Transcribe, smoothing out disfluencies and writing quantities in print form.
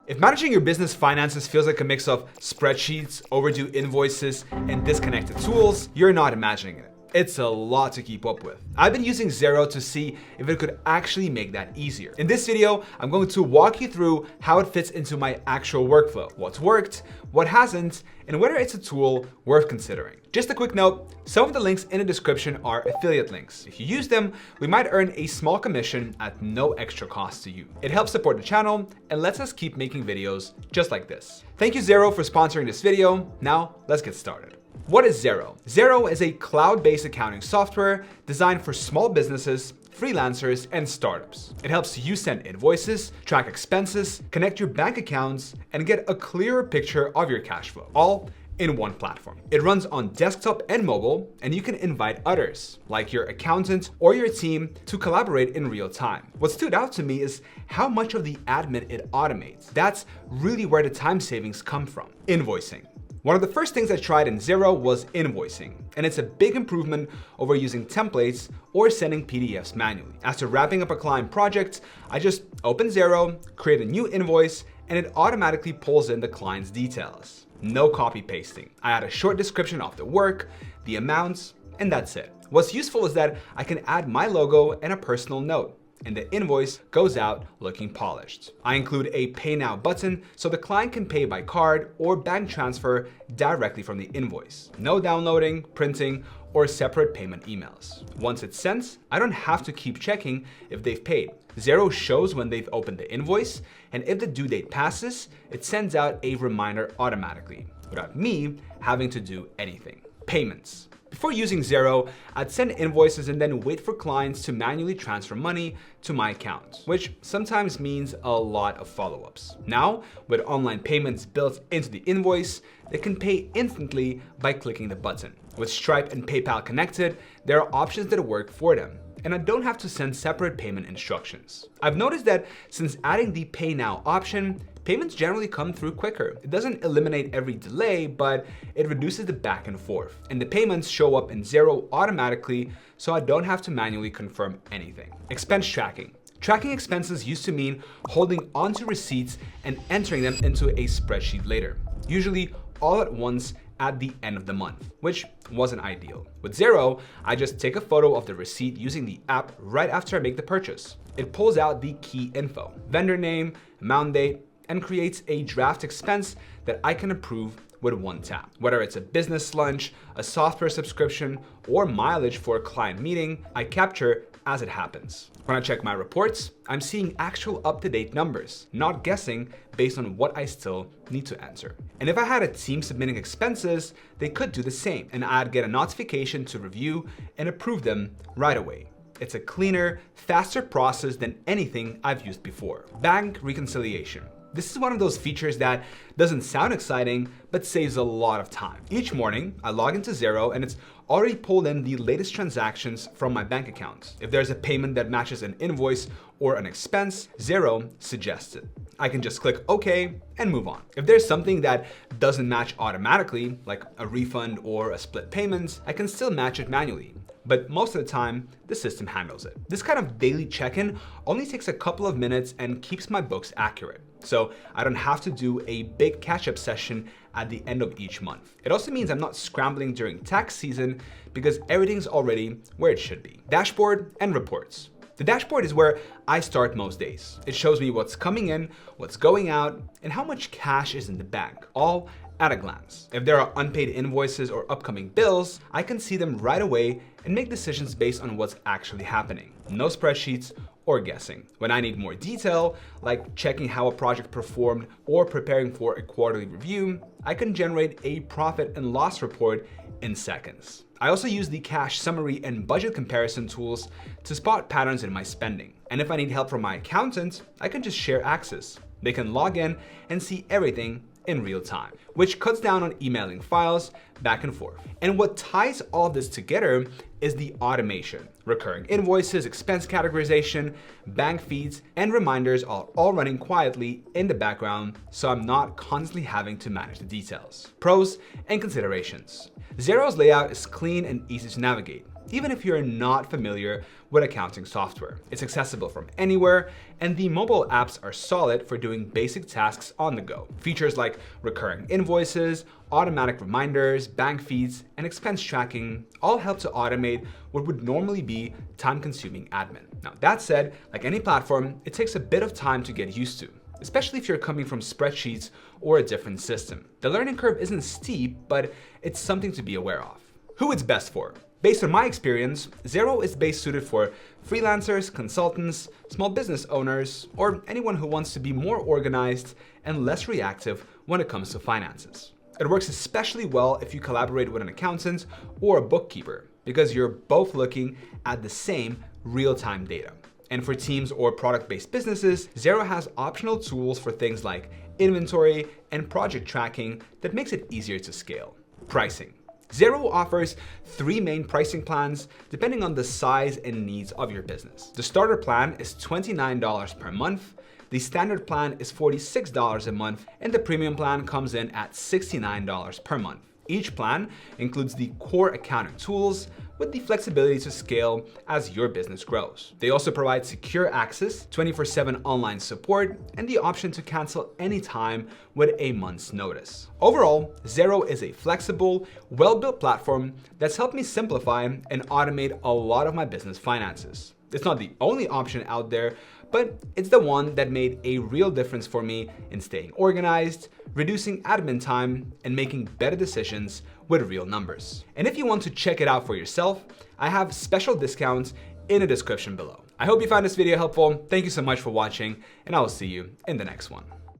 If managing your business finances feels like a mix of spreadsheets, overdue invoices, and disconnected tools, you're not imagining it. It's a lot to keep up with. I've been using Xero to see if it could actually make that easier. In this video, I'm going to walk you through how it fits into my actual workflow, what's worked, what hasn't, and whether it's a tool worth considering. Just a quick note, some of the links in the description are affiliate links. If you use them, we might earn a small commission at no extra cost to you. It helps support the channel and lets us keep making videos just like this. Thank you Xero for sponsoring this video. Now, let's get started. What is Xero? Xero is a cloud-based accounting software designed for small businesses, freelancers, and startups. It helps you send invoices, track expenses, connect your bank accounts, and get a clearer picture of your cash flow, all in one platform. It runs on desktop and mobile, and you can invite others, like your accountant or your team, to collaborate in real time. What stood out to me is how much of the admin it automates. That's really where the time savings come from. Invoicing. One of the first things I tried in Xero was invoicing, and it's a big improvement over using templates or sending PDFs manually. After wrapping up a client project, I just open Xero, create a new invoice, and it automatically pulls in the client's details. No copy pasting. I add a short description of the work, the amounts, and that's it. What's useful is that I can add my logo and a personal note, and the invoice goes out looking polished. I include a Pay Now button so the client can pay by card or bank transfer directly from the invoice. No downloading, printing, or separate payment emails. Once it's sent, I don't have to keep checking if they've paid. Xero shows when they've opened the invoice, and if the due date passes, it sends out a reminder automatically, without me having to do anything. Payments. Before using Xero, I'd send invoices and then wait for clients to manually transfer money to my account, which sometimes means a lot of follow-ups. Now, with online payments built into the invoice, they can pay instantly by clicking the button. With Stripe and PayPal connected, there are options that work for them, and I don't have to send separate payment instructions. I've noticed that since adding the Pay Now option, payments generally come through quicker. It doesn't eliminate every delay, but it reduces the back and forth. And the payments show up in Xero automatically, so I don't have to manually confirm anything. Expense tracking. Tracking expenses used to mean holding onto receipts and entering them into a spreadsheet later, usually all at once at the end of the month, which wasn't ideal. With Xero, I just take a photo of the receipt using the app right after I make the purchase. It pulls out the key info, vendor name, amount date, and creates a draft expense that I can approve with one tap. Whether it's a business lunch, a software subscription, or mileage for a client meeting, I capture as it happens. When I check my reports, I'm seeing actual up-to-date numbers, not guessing based on what I still need to answer. And if I had a team submitting expenses, they could do the same, and I'd get a notification to review and approve them right away. It's a cleaner, faster process than anything I've used before. Bank reconciliation. This is one of those features that doesn't sound exciting, but saves a lot of time. Each morning, I log into Xero and it's already pulled in the latest transactions from my bank account. If there's a payment that matches an invoice or an expense, Xero suggests it. I can just click OK and move on. If there's something that doesn't match automatically, like a refund or a split payment, I can still match it manually. But most of the time, the system handles it. This kind of daily check-in only takes a couple of minutes and keeps my books accurate. So I don't have to do a big catch-up session at the end of each month. It also means I'm not scrambling during tax season because everything's already where it should be. Dashboard and reports. The dashboard is where I start most days. It shows me what's coming in, what's going out, and how much cash is in the bank, all at a glance. If there are unpaid invoices or upcoming bills, I can see them right away and make decisions based on what's actually happening. No spreadsheets or guessing. When I need more detail, like checking how a project performed or preparing for a quarterly review, I can generate a profit and loss report in seconds. I also use the cash summary and budget comparison tools to spot patterns in my spending. And if I need help from my accountant, I can just share access. They can log in and see everything in real time, which cuts down on emailing files back and forth. And what ties all of this together is the automation. Recurring invoices, expense categorization, bank feeds, and reminders are all running quietly in the background, so I'm not constantly having to manage the details. Pros and considerations. Xero's layout is clean and easy to navigate. even if you're not familiar with accounting software. It's accessible from anywhere, and the mobile apps are solid for doing basic tasks on the go. Features like recurring invoices, automatic reminders, bank feeds, and expense tracking all help to automate what would normally be time-consuming admin. Now, that said, like any platform, it takes a bit of time to get used to, especially if you're coming from spreadsheets or a different system. The learning curve isn't steep, but it's something to be aware of. Who it's best for? Based on my experience, Xero is best suited for freelancers, consultants, small business owners, or anyone who wants to be more organized and less reactive when it comes to finances. It works especially well if you collaborate with an accountant or a bookkeeper, because you're both looking at the same real-time data. And for teams or product-based businesses, Xero has optional tools for things like inventory and project tracking that makes it easier to scale. Pricing. Xero offers 3 main pricing plans depending on the size and needs of your business. The starter plan is $29 per month, the standard plan is $46 a month, and the premium plan comes in at $69 per month. Each plan includes the core accounting tools with the flexibility to scale as your business grows. They also provide secure access, 24/7 online support, and the option to cancel anytime with a month's notice. Overall, Xero is a flexible, well-built platform that's helped me simplify and automate a lot of my business finances. It's not the only option out there, but it's the one that made a real difference for me in staying organized, reducing admin time, and making better decisions with real numbers. And if you want to check it out for yourself, I have special discounts in the description below. I hope you found this video helpful. Thank you so much for watching, and I will see you in the next one.